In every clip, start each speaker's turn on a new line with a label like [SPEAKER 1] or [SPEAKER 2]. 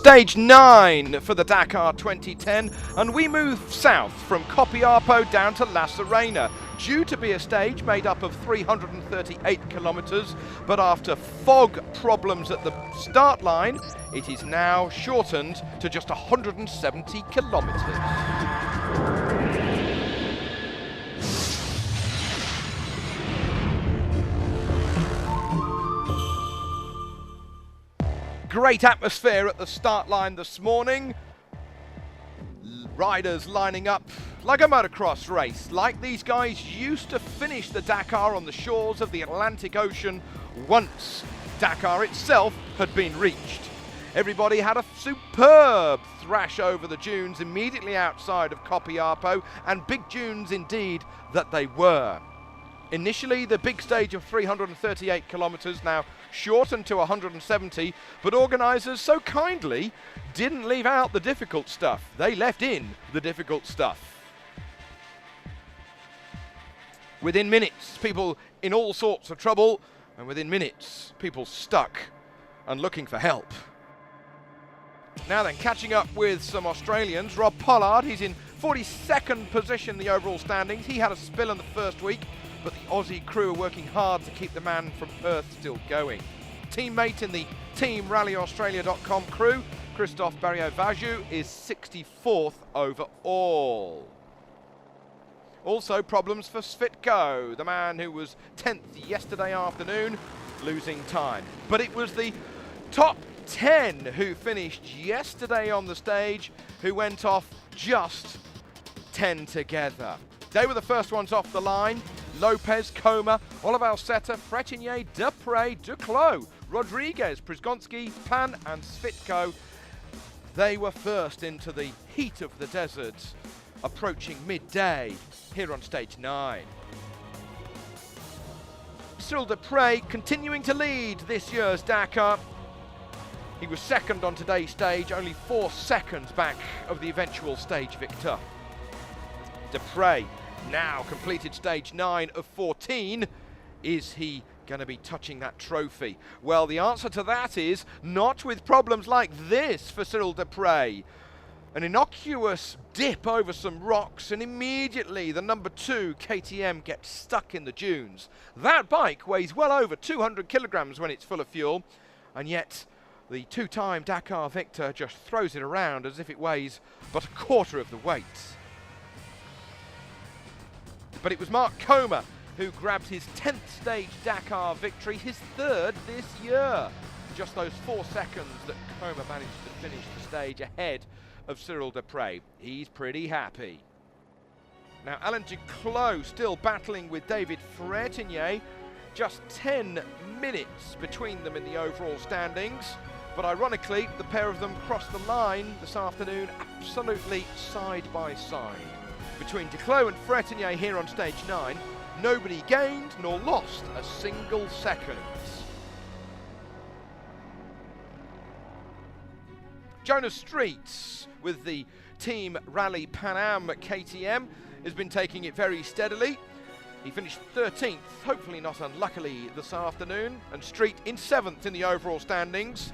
[SPEAKER 1] Stage 9 for the Dakar 2010, and we move south from Copiapo down to La Serena, due to be a stage made up of 338 kilometres, but after fog problems at the start line, it is now shortened to just 170 kilometres. Great atmosphere at the start line this morning. Riders lining up like a motocross race, like these guys used to finish the Dakar on the shores of the Atlantic Ocean once Dakar itself had been reached. Everybody had a superb thrash over the dunes immediately outside of Copiapo, and big dunes indeed that they were. Initially, the big stage of 338 kilometres, now shortened to 170, but organisers so kindly didn't leave out the difficult stuff. They left in the difficult stuff. Within minutes, people in all sorts of trouble, and within minutes, people stuck and looking for help. Now then, catching up with some Australians, Rob Pollard, he's in 42nd position in the overall standings. He had a spill in the first week, but the Aussie crew are working hard to keep the man from Perth still going. Teammate in the Team RallyAustralia.com crew, Christophe Barriot-Vaju, is 64th overall. Also problems for Svitko, the man who was 10th yesterday afternoon, losing time. But it was the top 10 who finished yesterday on the stage who went off just 10 together. They were the first ones off the line. López, Coma, Ullevalseter, Frétinier, Despres, Duclos, Rodrigues, Przgonski, Pan and Svitko. They were first into the heat of the desert, approaching midday here on stage 9. Cyril Despres continuing to lead this year's Dakar. He was second on today's stage, only 4 seconds back of the eventual stage victor. Despres now completed stage 9 of 14. Is he going to be touching that trophy? Well, the answer to that is not with problems like this for Cyril Despres. An innocuous dip over some rocks, and immediately the number 2 KTM gets stuck in the dunes. That bike weighs well over 200 kilograms when it's full of fuel, and yet the 2-time Dakar victor just throws it around as if it weighs but a quarter of the weight. But it was Marc Coma who grabbed his 10th stage Dakar victory, his 3rd this year. Just those 4 seconds that Coma managed to finish the stage ahead of Cyril Despres. He's pretty happy. Now Alain Duclos still battling with David Frétinier. Just 10 minutes between them in the overall standings. But ironically, the pair of them crossed the line this afternoon absolutely side by side. Between Duclos and Frétinier here on stage 9, nobody gained nor lost a single second. Jonas Streets with the Team Rally Pan Am KTM has been taking it very steadily. He finished 13th, hopefully not unluckily this afternoon, and Street in 7th in the overall standings.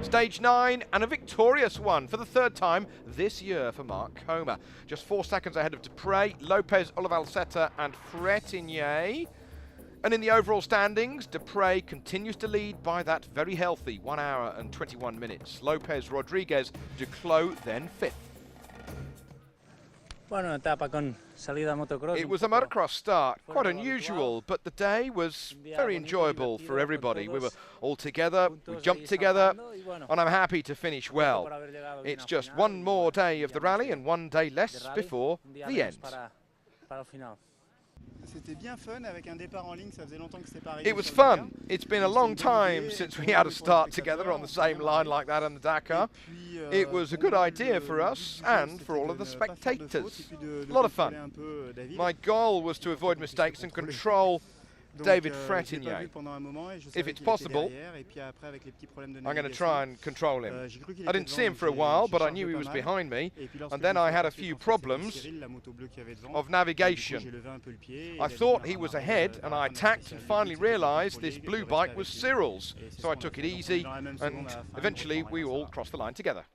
[SPEAKER 1] Stage 9, and a victorious one for the 3rd time this year for Marc Coma. Just 4 seconds ahead of Despres, López, Ullevalseter and Frétinier. And in the overall standings, Despres continues to lead by that very healthy 1 hour and 21 minutes. López, Rodrigues, Duclos then 5th. It was a motocross start, quite unusual, but the day was very enjoyable for everybody. We were all together, we jumped together, and I'm happy to finish well. It's just one more day of the rally and one day less before the end. It was fun. It's been a long time since we had a start together on the same line like that on the Dakar. It was a good idea for us and for all of the spectators. A lot of fun. My goal was to avoid mistakes and control David Fratignac. If it's possible, I'm going to try and control him. I didn't see him for a while, but I knew he was behind me, and then I had a few problems of navigation. I thought he was ahead, and I attacked and finally realised this blue bike was Cyril's, so I took it easy, and eventually we all crossed the line together.